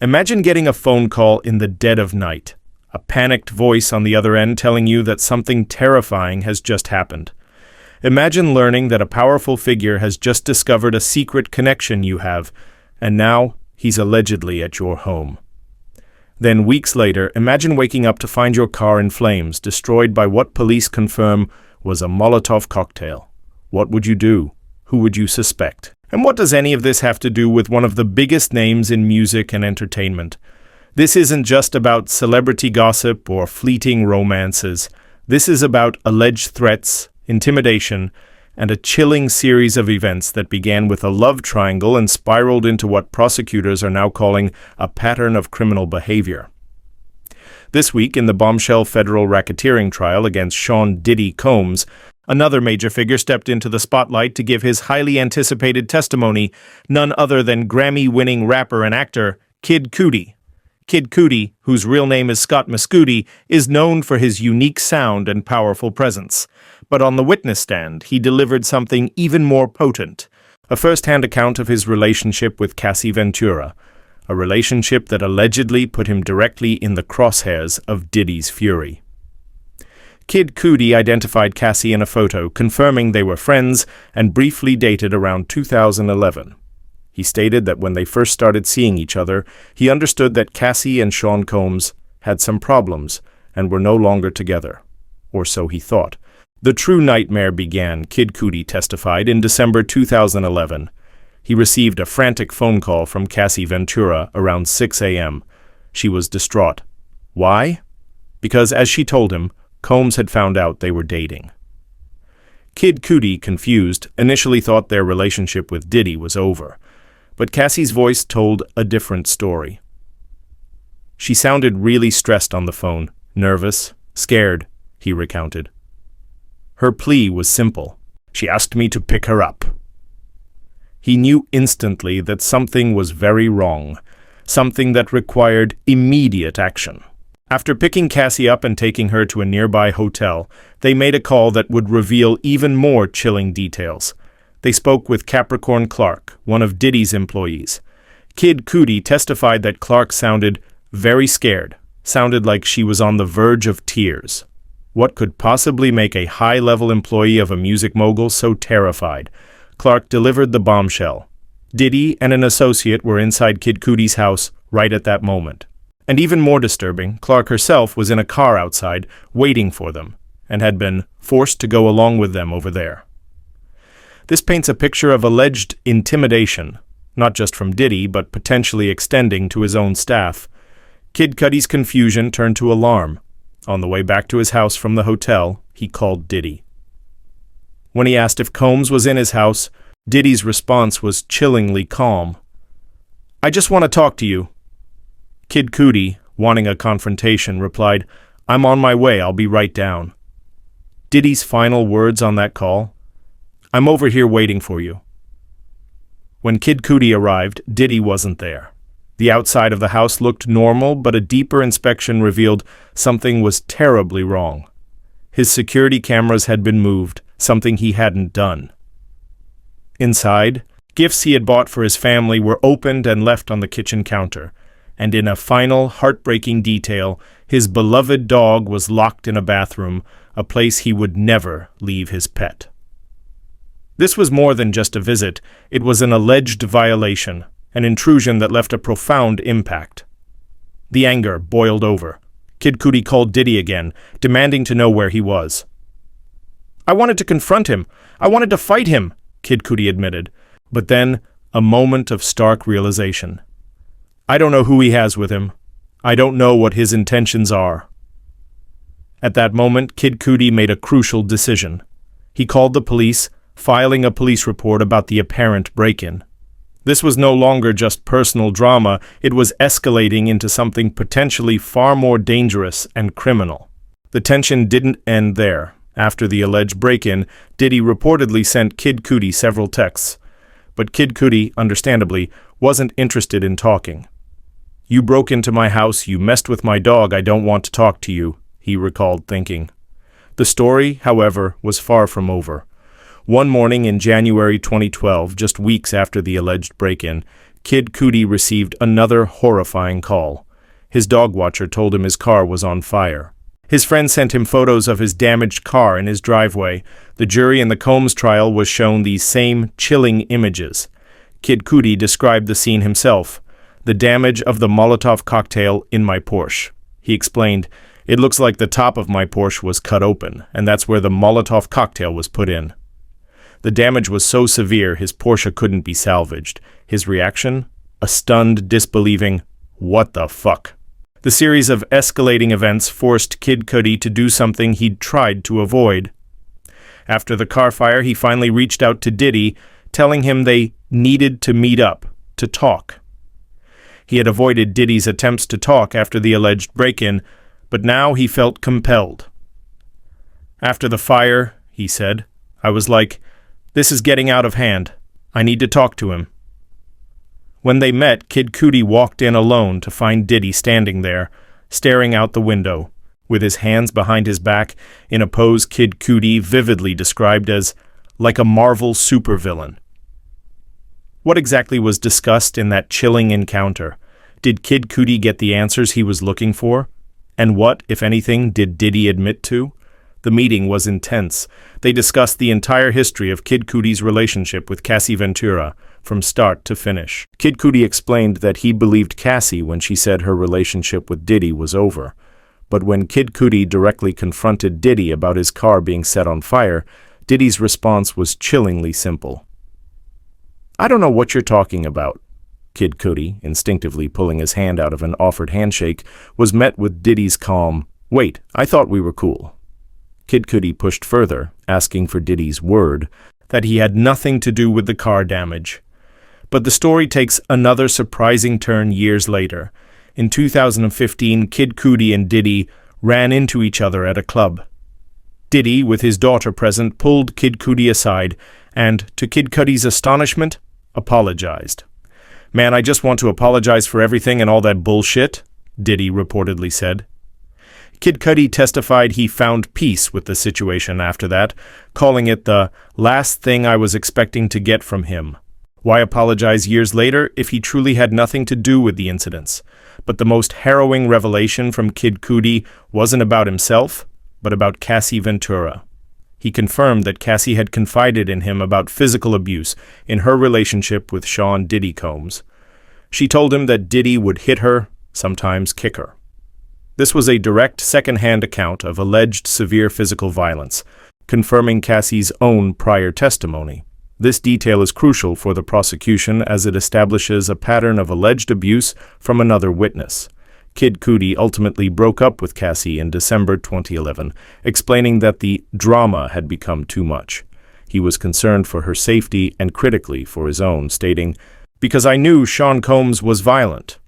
Imagine getting a phone call in the dead of night, a panicked voice on the other end telling you that something terrifying has just happened. Imagine learning that a powerful figure has just discovered a secret connection you have, and now he's allegedly at your home. Then weeks later, imagine waking up to find your car in flames, destroyed by what police confirm was a Molotov cocktail. What would you do? Who would you suspect? And what does any of this have to do with one of the biggest names in music and entertainment? This isn't just about celebrity gossip or fleeting romances. This is about alleged threats, intimidation, and a chilling series of events that began with a love triangle and spiraled into what prosecutors are now calling a pattern of criminal behavior. This week, in the bombshell federal racketeering trial against Sean "Diddy" Combs, another major figure stepped into the spotlight to give his highly anticipated testimony, none other than Grammy-winning rapper and actor Kid Cudi. Kid Cudi, whose real name is Scott Mescudi, is known for his unique sound and powerful presence. But on the witness stand, he delivered something even more potent, a first-hand account of his relationship with Cassie Ventura, a relationship that allegedly put him directly in the crosshairs of Diddy's fury. Kid Cudi identified Cassie in a photo, confirming they were friends and briefly dated around 2011. He stated that when they first started seeing each other, he understood that Cassie and Sean Combs had some problems and were no longer together. Or so he thought. The true nightmare began, Kid Cudi testified, in December 2011. He received a frantic phone call from Cassie Ventura around 6 a.m. She was distraught. Why? Because, as she told him, Combs had found out they were dating. Kid Cudi, confused, initially thought their relationship with Diddy was over, but Cassie's voice told a different story. She sounded really stressed on the phone, nervous, scared, he recounted. Her plea was simple. She asked me to pick her up. He knew instantly that something was very wrong, something that required immediate action. After picking Cassie up and taking her to a nearby hotel, they made a call that would reveal even more chilling details. They spoke with Capricorn Clark, one of Diddy's employees. Kid Cudi testified that Clark sounded very scared, sounded like she was on the verge of tears. What could possibly make a high-level employee of a music mogul so terrified? Clark delivered the bombshell. Diddy and an associate were inside Kid Cudi's house right at that moment. And even more disturbing, Clark herself was in a car outside, waiting for them, and had been forced to go along with them over there. This paints a picture of alleged intimidation, not just from Diddy, but potentially extending to his own staff. Kid Cudi's confusion turned to alarm. On the way back to his house from the hotel, he called Diddy. When he asked if Combs was in his house, Diddy's response was chillingly calm. "I just want to talk to you." Kid Cudi, wanting a confrontation, replied, "I'm on my way, I'll be right down." Diddy's final words on that call? "I'm over here waiting for you." When Kid Cudi arrived, Diddy wasn't there. The outside of the house looked normal, but a deeper inspection revealed something was terribly wrong. His security cameras had been moved, something he hadn't done. Inside, gifts he had bought for his family were opened and left on the kitchen counter. And in a final, heartbreaking detail, his beloved dog was locked in a bathroom, a place he would never leave his pet. This was more than just a visit. It was an alleged violation, an intrusion that left a profound impact. The anger boiled over. Kid Cudi called Diddy again, demanding to know where he was. "I wanted to confront him. I wanted to fight him," Kid Cudi admitted. But then, a moment of stark realization. "I don't know who he has with him. I don't know what his intentions are." At that moment, Kid Cudi made a crucial decision. He called the police, filing a police report about the apparent break-in. This was no longer just personal drama, it was escalating into something potentially far more dangerous and criminal. The tension didn't end there. After the alleged break-in, Diddy reportedly sent Kid Cudi several texts. But Kid Cudi, understandably, wasn't interested in talking. "You broke into my house, you messed with my dog, I don't want to talk to you," he recalled thinking. The story, however, was far from over. One morning in January 2012, just weeks after the alleged break-in, Kid Cudi received another horrifying call. His dog watcher told him his car was on fire. His friend sent him photos of his damaged car in his driveway. The jury in the Combs trial was shown these same chilling images. Kid Cudi described the scene himself. The damage of the Molotov cocktail in my Porsche. He explained, "It looks like the top of my Porsche was cut open, and that's where the Molotov cocktail was put in." The damage was so severe his Porsche couldn't be salvaged. His reaction? A stunned, disbelieving, "What the fuck?" The series of escalating events forced Kid Cudi to do something he'd tried to avoid. After the car fire, he finally reached out to Diddy, telling him they needed to meet up, to talk. He had avoided Diddy's attempts to talk after the alleged break-in, but now he felt compelled. "After the fire," he said, "I was like, this is getting out of hand. I need to talk to him." When they met, Kid Cudi walked in alone to find Diddy standing there, staring out the window, with his hands behind his back in a pose Kid Cudi vividly described as like a Marvel supervillain. What exactly was discussed in that chilling encounter? Did Kid Cudi get the answers he was looking for? And what, if anything, did Diddy admit to? The meeting was intense. They discussed the entire history of Kid Cudi's relationship with Cassie Ventura, from start to finish. Kid Cudi explained that he believed Cassie when she said her relationship with Diddy was over. But when Kid Cudi directly confronted Diddy about his car being set on fire, Diddy's response was chillingly simple. "I don't know what you're talking about." Kid Cudi, instinctively pulling his hand out of an offered handshake, was met with Diddy's calm, "Wait, I thought we were cool." Kid Cudi pushed further, asking for Diddy's word that he had nothing to do with the car damage. But the story takes another surprising turn years later. In 2015, Kid Cudi and Diddy ran into each other at a club. Diddy, with his daughter present, pulled Kid Cudi aside and, to Kid Cudi's astonishment, apologized. "Man, I just want to apologize for everything and all that bullshit," Diddy reportedly said. Kid Cudi testified he found peace with the situation after that, calling it the last thing I was expecting to get from him. Why apologize years later if he truly had nothing to do with the incidents? But the most harrowing revelation from Kid Cudi wasn't about himself, but about Cassie Ventura. He confirmed that Cassie had confided in him about physical abuse in her relationship with Sean Diddy Combs. She told him that Diddy would hit her, sometimes kick her. This was a direct second-hand account of alleged severe physical violence, confirming Cassie's own prior testimony. This detail is crucial for the prosecution as it establishes a pattern of alleged abuse from another witness. Kid Cudi ultimately broke up with Cassie in December 2011, explaining that the drama had become too much. He was concerned for her safety and critically for his own, stating, "Because I knew Sean Combs was violent."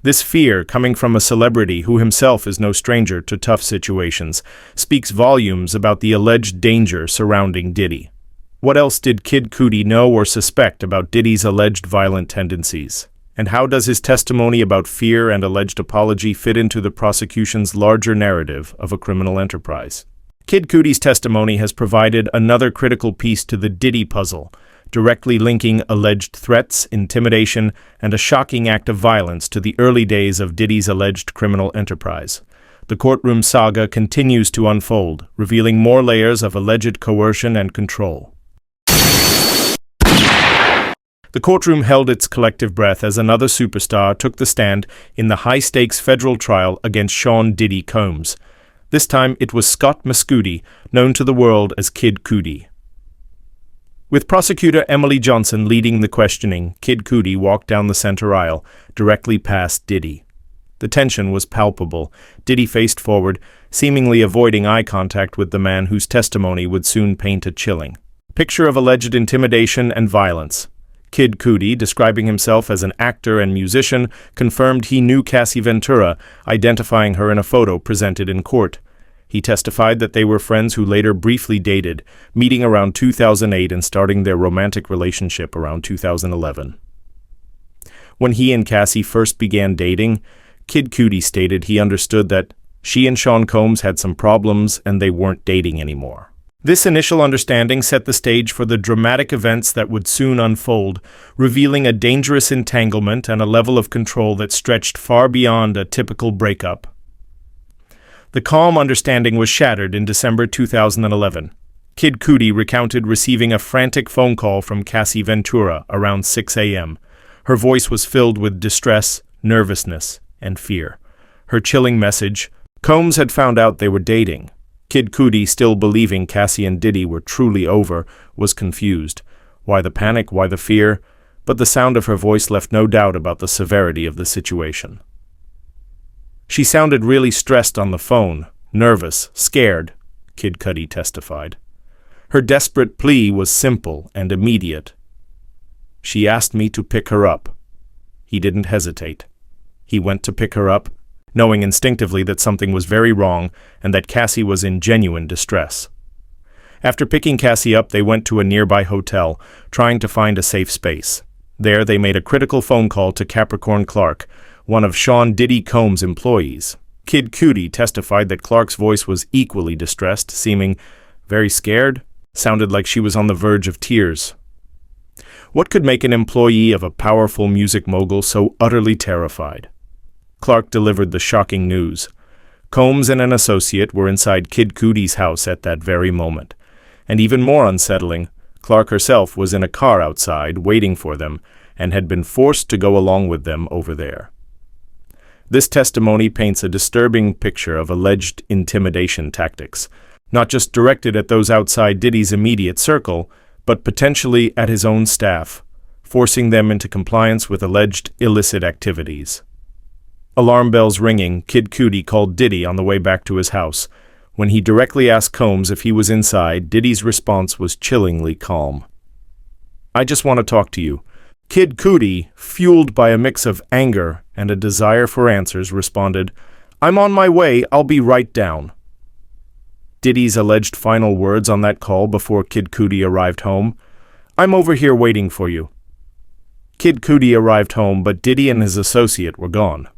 This fear, coming from a celebrity who himself is no stranger to tough situations, speaks volumes about the alleged danger surrounding Diddy. What else did Kid Cudi know or suspect about Diddy's alleged violent tendencies? And how does his testimony about fear and alleged apology fit into the prosecution's larger narrative of a criminal enterprise? Kid Cudi's testimony has provided another critical piece to the Diddy puzzle, directly linking alleged threats, intimidation, and a shocking act of violence to the early days of Diddy's alleged criminal enterprise. The courtroom saga continues to unfold, revealing more layers of alleged coercion and control. The courtroom held its collective breath as another superstar took the stand in the high-stakes federal trial against Sean Diddy Combs. This time it was Scott Mescudi, known to the world as Kid Cudi. With prosecutor Emily Johnson leading the questioning, Kid Cudi walked down the center aisle, directly past Diddy. The tension was palpable. Diddy faced forward, seemingly avoiding eye contact with the man whose testimony would soon paint a chilling picture of alleged intimidation and violence. Kid Cudi, describing himself as an actor and musician, confirmed he knew Cassie Ventura, identifying her in a photo presented in court. He testified that they were friends who later briefly dated, meeting around 2008 and starting their romantic relationship around 2011. When he and Cassie first began dating, Kid Cudi stated he understood that she and Sean Combs had some problems and they weren't dating anymore. This initial understanding set the stage for the dramatic events that would soon unfold, revealing a dangerous entanglement and a level of control that stretched far beyond a typical breakup. The calm understanding was shattered in December 2011. Kid Cudi recounted receiving a frantic phone call from Cassie Ventura around 6 a.m. Her voice was filled with distress, nervousness, and fear. Her chilling message: Combs had found out they were dating. Kid Cudi, still believing Cassie and Diddy were truly over, was confused. Why the panic? Why the fear? But the sound of her voice left no doubt about the severity of the situation. She sounded really stressed on the phone, nervous, scared, Kid Cudi testified. Her desperate plea was simple and immediate. She asked me to pick her up. He didn't hesitate. He went to pick her up, knowing instinctively that something was very wrong and that Cassie was in genuine distress. After picking Cassie up, they went to a nearby hotel, trying to find a safe space. There, they made a critical phone call to Capricorn Clark, one of Sean Diddy Combs' employees. Kid Cudi testified that Clark's voice was equally distressed, seeming very scared, sounded like she was on the verge of tears. What could make an employee of a powerful music mogul so utterly terrified? Clark delivered the shocking news. Combs and an associate were inside Kid Cudi's house at that very moment. And even more unsettling, Clark herself was in a car outside waiting for them and had been forced to go along with them over there. This testimony paints a disturbing picture of alleged intimidation tactics, not just directed at those outside Diddy's immediate circle, but potentially at his own staff, forcing them into compliance with alleged illicit activities. Alarm bells ringing, Kid Cudi called Diddy on the way back to his house. When he directly asked Combs if he was inside, Diddy's response was chillingly calm. "I just want to talk to you." Kid Cudi, fueled by a mix of anger and a desire for answers, responded, "I'm on my way, I'll be right down." Diddy's alleged final words on that call before Kid Cudi arrived home: "I'm over here waiting for you." Kid Cudi arrived home, but Diddy and his associate were gone.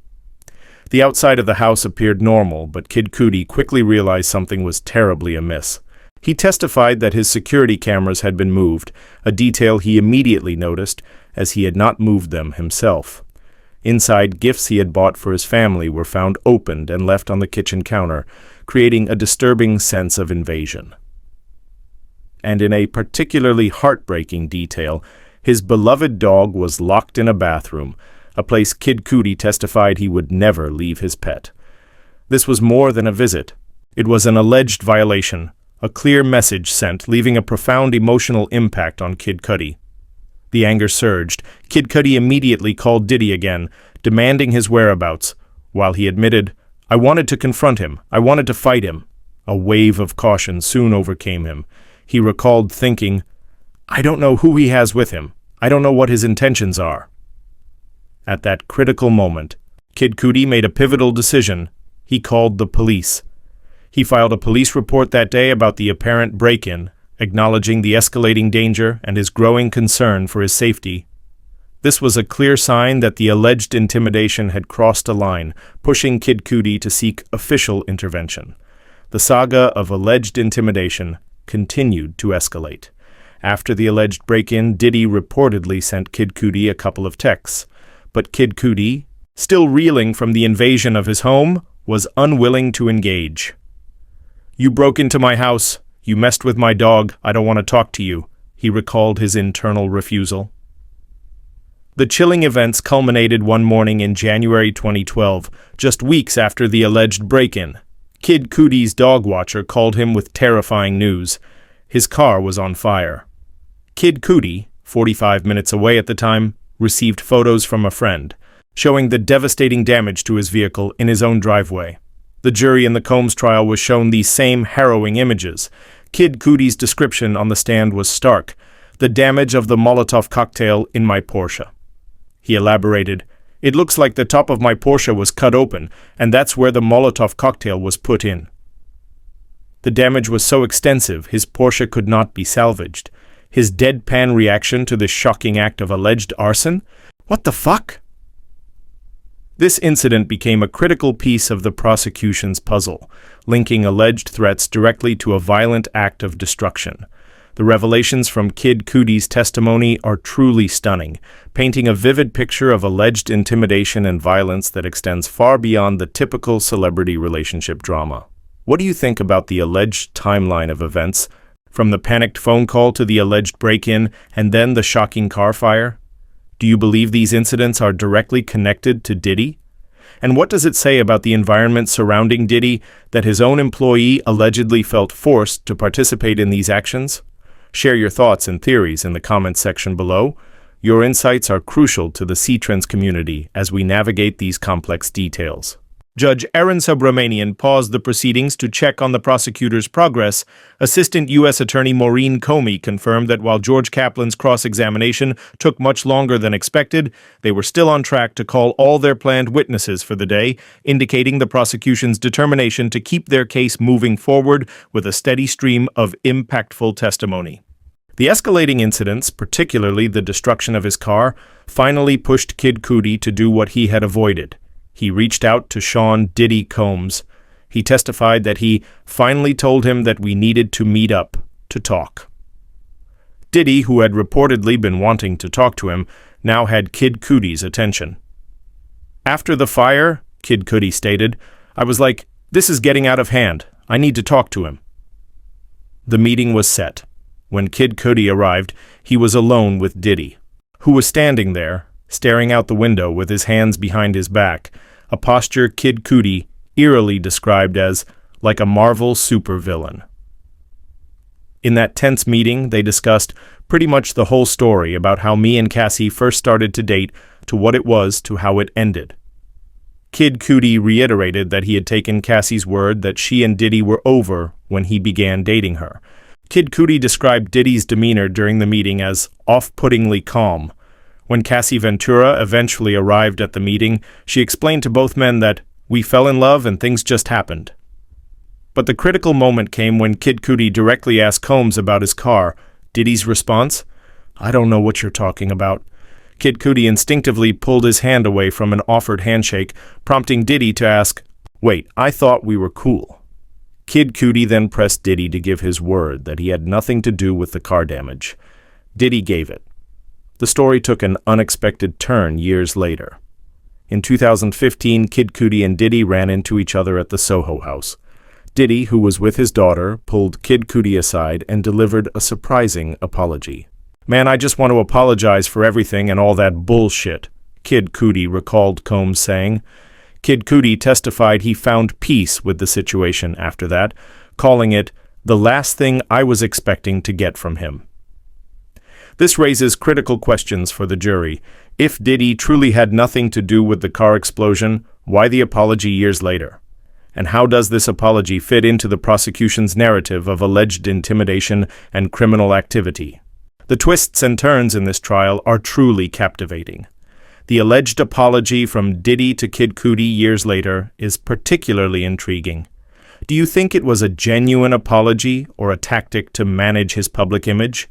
The outside of the house appeared normal, but Kid Cudi quickly realized something was terribly amiss. He testified that his security cameras had been moved, a detail he immediately noticed, as he had not moved them himself. Inside, gifts he had bought for his family were found opened and left on the kitchen counter, creating a disturbing sense of invasion. And in a particularly heartbreaking detail, his beloved dog was locked in a bathroom, a place Kid Cudi testified he would never leave his pet. This was more than a visit. It was an alleged violation, a clear message sent, leaving a profound emotional impact on Kid Cudi. The anger surged. Kid Cudi immediately called Diddy again, demanding his whereabouts, while he admitted, "I wanted to confront him. I wanted to fight him." A wave of caution soon overcame him. He recalled thinking, "I don't know who he has with him. I don't know what his intentions are." At that critical moment, Kid Cudi made a pivotal decision. He called the police. He filed a police report that day about the apparent break-in, acknowledging the escalating danger and his growing concern for his safety. This was a clear sign that the alleged intimidation had crossed a line, pushing Kid Cudi to seek official intervention. The saga of alleged intimidation continued to escalate. After the alleged break-in, Diddy reportedly sent Kid Cudi a couple of texts, but Kid Cudi, still reeling from the invasion of his home, was unwilling to engage. "You broke into my house. You messed with my dog. I don't want to talk to you," he recalled his internal refusal. The chilling events culminated one morning in January 2012, just weeks after the alleged break-in. Kid Cudi's dog watcher called him with terrifying news. His car was on fire. Kid Cudi, 45 minutes away at the time, received photos from a friend, showing the devastating damage to his vehicle in his own driveway. The jury in the Combs trial was shown these same harrowing images. Kid Cudi's description on the stand was stark: "The damage of the Molotov cocktail in my Porsche." He elaborated, "It looks like the top of my Porsche was cut open, and that's where the Molotov cocktail was put in." The damage was so extensive, his Porsche could not be salvaged. His deadpan reaction to this shocking act of alleged arson? What the fuck? This incident became a critical piece of the prosecution's puzzle, linking alleged threats directly to a violent act of destruction. The revelations from Kid Cudi's testimony are truly stunning, painting a vivid picture of alleged intimidation and violence that extends far beyond the typical celebrity relationship drama. What do you think about the alleged timeline of events, from the panicked phone call to the alleged break-in and then the shocking car fire? Do you believe these incidents are directly connected to Diddy? And what does it say about the environment surrounding Diddy that his own employee allegedly felt forced to participate in these actions? Share your thoughts and theories in the comments section below. Your insights are crucial to the C-Trends community as we navigate these complex details. Judge Aaron Subramanian paused the proceedings to check on the prosecutor's progress. Assistant U.S. Attorney Maureen Comey confirmed that while George Kaplan's cross-examination took much longer than expected, they were still on track to call all their planned witnesses for the day, indicating the prosecution's determination to keep their case moving forward with a steady stream of impactful testimony. The escalating incidents, particularly the destruction of his car, finally pushed Kid Cudi to do what he had avoided. He reached out to Sean Diddy Combs. He testified that he finally told him that we needed to meet up to talk. Diddy, who had reportedly been wanting to talk to him, now had Kid Cudi's attention. After the fire, Kid Cudi stated, I was like, this is getting out of hand. I need to talk to him. The meeting was set. When Kid Cudi arrived, he was alone with Diddy, who was standing there, staring out the window with his hands behind his back, a posture Kid Cudi eerily described as like a Marvel supervillain. In that tense meeting, they discussed pretty much the whole story about how me and Cassie first started to date to what it was to how it ended. Kid Cudi reiterated that he had taken Cassie's word that she and Diddy were over when he began dating her. Kid Cudi described Diddy's demeanor during the meeting as off-puttingly calm. When Cassie Ventura eventually arrived at the meeting, she explained to both men that we fell in love and things just happened. But the critical moment came when Kid Cudi directly asked Combs about his car. Diddy's response? I don't know what you're talking about. Kid Cudi instinctively pulled his hand away from an offered handshake, prompting Diddy to ask, wait, I thought we were cool. Kid Cudi then pressed Diddy to give his word that he had nothing to do with the car damage. Diddy gave it. The story took an unexpected turn years later. In 2015, Kid Cudi and Diddy ran into each other at the Soho House. Diddy, who was with his daughter, pulled Kid Cudi aside and delivered a surprising apology. Man, I just want to apologize for everything and all that bullshit, Kid Cudi recalled Combs saying. Kid Cudi testified he found peace with the situation after that, calling it the last thing I was expecting to get from him. This raises critical questions for the jury. If Diddy truly had nothing to do with the car explosion, why the apology years later? And how does this apology fit into the prosecution's narrative of alleged intimidation and criminal activity? The twists and turns in this trial are truly captivating. The alleged apology from Diddy to Kid Cudi years later is particularly intriguing. Do you think it was a genuine apology or a tactic to manage his public image?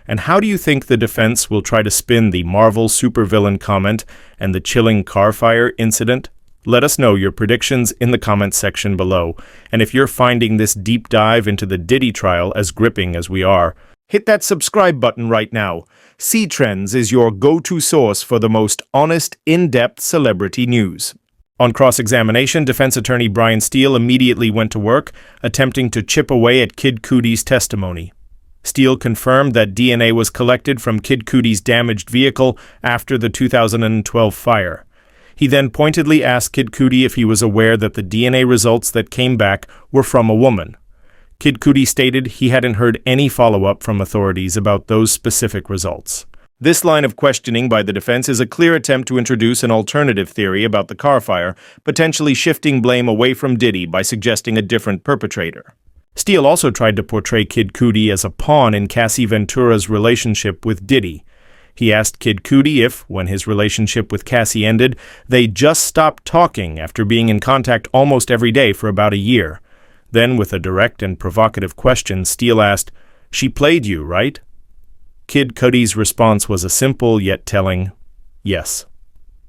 And how do you think the defense will try to spin the Marvel supervillain comment and the chilling car fire incident? Let us know your predictions in the comments section below. And if you're finding this deep dive into the Diddy trial as gripping as we are, hit that subscribe button right now. C-Trends is your go-to source for the most honest, in-depth celebrity news. On cross-examination, defense attorney Brian Steele immediately went to work, attempting to chip away at Kid Cudi's testimony. Steele confirmed that DNA was collected from Kid Cudi's damaged vehicle after the 2012 fire. He then pointedly asked Kid Cudi if he was aware that the DNA results that came back were from a woman. Kid Cudi stated he hadn't heard any follow-up from authorities about those specific results. This line of questioning by the defense is a clear attempt to introduce an alternative theory about the car fire, potentially shifting blame away from Diddy by suggesting a different perpetrator. Steele also tried to portray Kid Cudi as a pawn in Cassie Ventura's relationship with Diddy. He asked Kid Cudi if, when his relationship with Cassie ended, they just stopped talking after being in contact almost every day for about a year. Then, with a direct and provocative question, Steele asked, "She played you, right?" Kid Cudi's response was a simple yet telling, "Yes."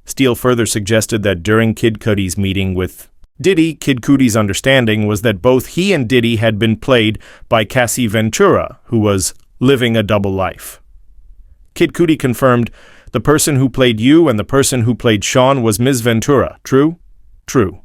Steele further suggested that during Kid Cudi's meeting with Diddy, Kid Cudi's understanding was that both he and Diddy had been played by Cassie Ventura, who was living a double life. Kid Cudi confirmed, "The person who played you and the person who played Sean was Ms. Ventura. True?" "True."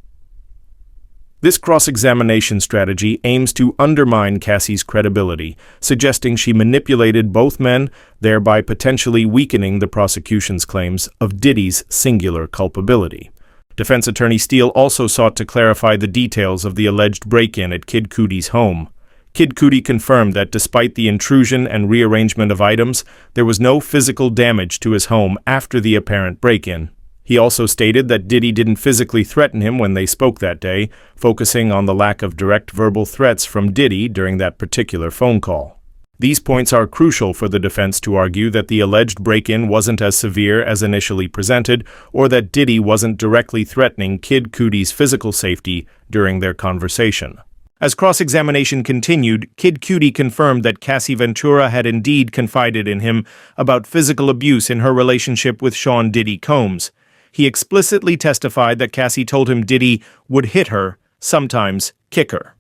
This cross-examination strategy aims to undermine Cassie's credibility, suggesting she manipulated both men, thereby potentially weakening the prosecution's claims of Diddy's singular culpability. Defense attorney Steele also sought to clarify the details of the alleged break-in at Kid Cudi's home. Kid Cudi confirmed that despite the intrusion and rearrangement of items, there was no physical damage to his home after the apparent break-in. He also stated that Diddy didn't physically threaten him when they spoke that day, focusing on the lack of direct verbal threats from Diddy during that particular phone call. These points are crucial for the defense to argue that the alleged break-in wasn't as severe as initially presented, or that Diddy wasn't directly threatening Kid Cudi's physical safety during their conversation. As cross-examination continued, Kid Cudi confirmed that Cassie Ventura had indeed confided in him about physical abuse in her relationship with Sean Diddy Combs. He explicitly testified that Cassie told him Diddy would hit her, sometimes kick her.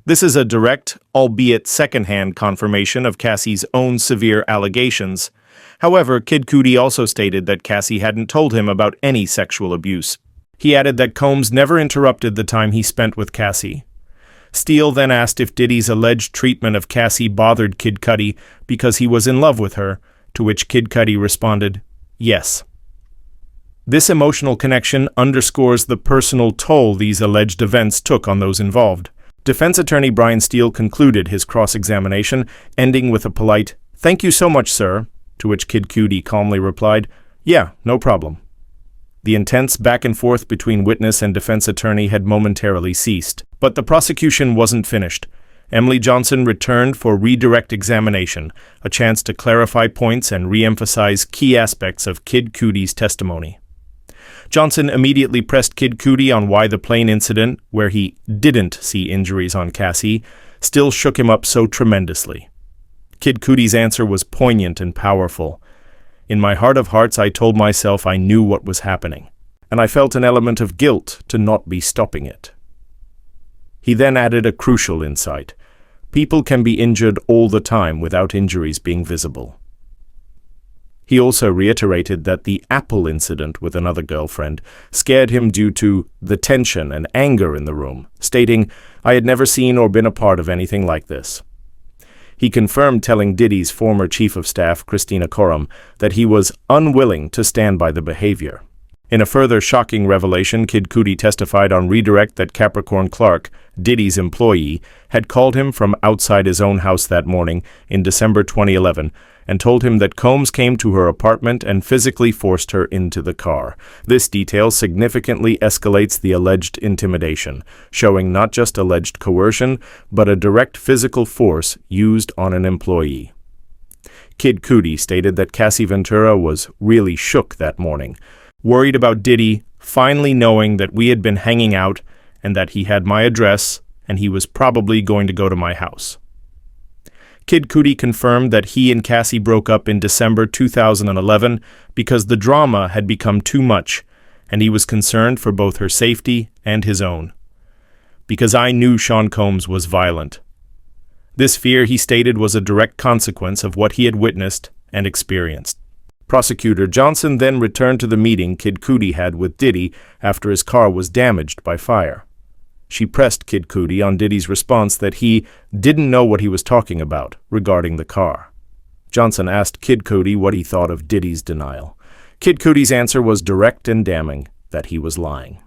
This is a direct, albeit second-hand confirmation of Cassie's own severe allegations. However, Kid Cudi also stated that Cassie hadn't told him about any sexual abuse. He added that Combs never interrupted the time he spent with Cassie. Steele then asked if Diddy's alleged treatment of Cassie bothered Kid Cudi because he was in love with her, to which Kid Cudi responded, "Yes." This emotional connection underscores the personal toll these alleged events took on those involved. Defense attorney Brian Steele concluded his cross-examination, ending with a polite, "Thank you so much, sir," to which Kid Cudi calmly replied, "Yeah, no problem." The intense back and forth between witness and defense attorney had momentarily ceased. But the prosecution wasn't finished. Emily Johnson returned for redirect examination, a chance to clarify points and re-emphasize key aspects of Kid Cudi's testimony. Johnson immediately pressed Kid Cudi on why the plane incident, where he didn't see injuries on Cassie, still shook him up so tremendously. Kid Cudi's answer was poignant and powerful. "In my heart of hearts, I told myself I knew what was happening, and I felt an element of guilt to not be stopping it." He then added a crucial insight. People can be injured all the time without injuries being visible. He also reiterated that the Apple incident with another girlfriend scared him due to the tension and anger in the room, stating, "I had never seen or been a part of anything like this." He confirmed telling Diddy's former chief of staff, Christina Coram, that he was unwilling to stand by the behavior. In a further shocking revelation, Kid Cudi testified on redirect that Capricorn Clark, Diddy's employee, had called him from outside his own house that morning in December 2011 and told him that Combs came to her apartment and physically forced her into the car. This detail significantly escalates the alleged intimidation, showing not just alleged coercion, but a direct physical force used on an employee. Kid Cudi stated that Cassie Ventura was really shook that morning, worried about Diddy finally knowing that we had been hanging out and that he had my address and he was probably going to go to my house. Kid Cudi confirmed that he and Cassie broke up in December 2011 because the drama had become too much and he was concerned for both her safety and his own. "Because I knew Sean Combs was violent." This fear, he stated, was a direct consequence of what he had witnessed and experienced. Prosecutor Johnson then returned to the meeting Kid Cudi had with Diddy after his car was damaged by fire. She pressed Kid Cudi on Diddy's response that he didn't know what he was talking about regarding the car. Johnson asked Kid Cudi what he thought of Diddy's denial. Kid Cudi's answer was direct and damning, that he was lying.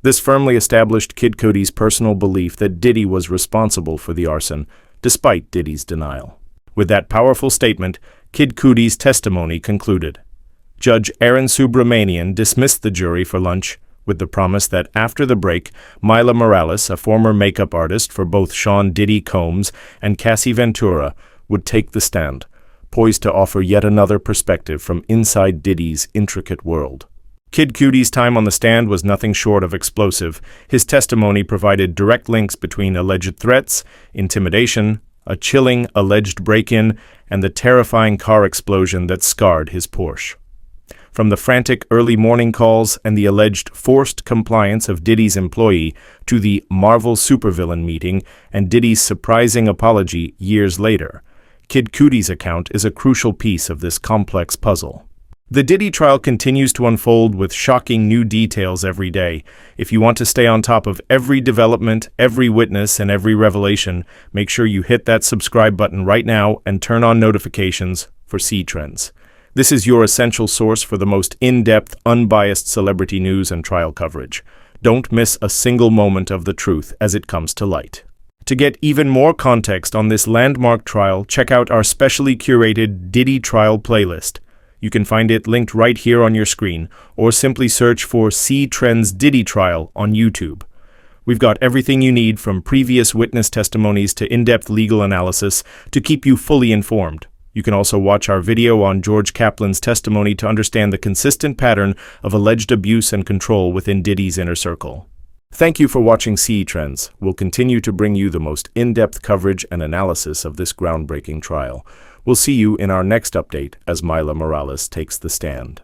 This firmly established Kid Cudi's personal belief that Diddy was responsible for the arson, despite Diddy's denial. With that powerful statement, Kid Cudi's testimony concluded. Judge Aaron Subramanian dismissed the jury for lunch with the promise that after the break, Mila Morales, a former makeup artist for both Sean Diddy Combs and Cassie Ventura, would take the stand, poised to offer yet another perspective from inside Diddy's intricate world. Kid Cudi's time on the stand was nothing short of explosive. His testimony provided direct links between alleged threats, intimidation, a chilling alleged break-in, and the terrifying car explosion that scarred his Porsche. From the frantic early morning calls and the alleged forced compliance of Diddy's employee to the Marvel supervillain meeting and Diddy's surprising apology years later, Kid Cudi's account is a crucial piece of this complex puzzle. The Diddy trial continues to unfold with shocking new details every day. If you want to stay on top of every development, every witness, and every revelation, make sure you hit that subscribe button right now and turn on notifications for C Trends. This is your essential source for the most in-depth, unbiased celebrity news and trial coverage. Don't miss a single moment of the truth as it comes to light. To get even more context on this landmark trial, check out our specially curated Diddy trial playlist. You can find it linked right here on your screen, or simply search for C Trends Diddy Trial on YouTube. We've got everything you need from previous witness testimonies to in-depth legal analysis to keep you fully informed. You can also watch our video on George Kaplan's testimony to understand the consistent pattern of alleged abuse and control within Diddy's inner circle. Thank you for watching C Trends. We'll continue to bring you the most in-depth coverage and analysis of this groundbreaking trial. We'll see you in our next update as Myla Morales takes the stand.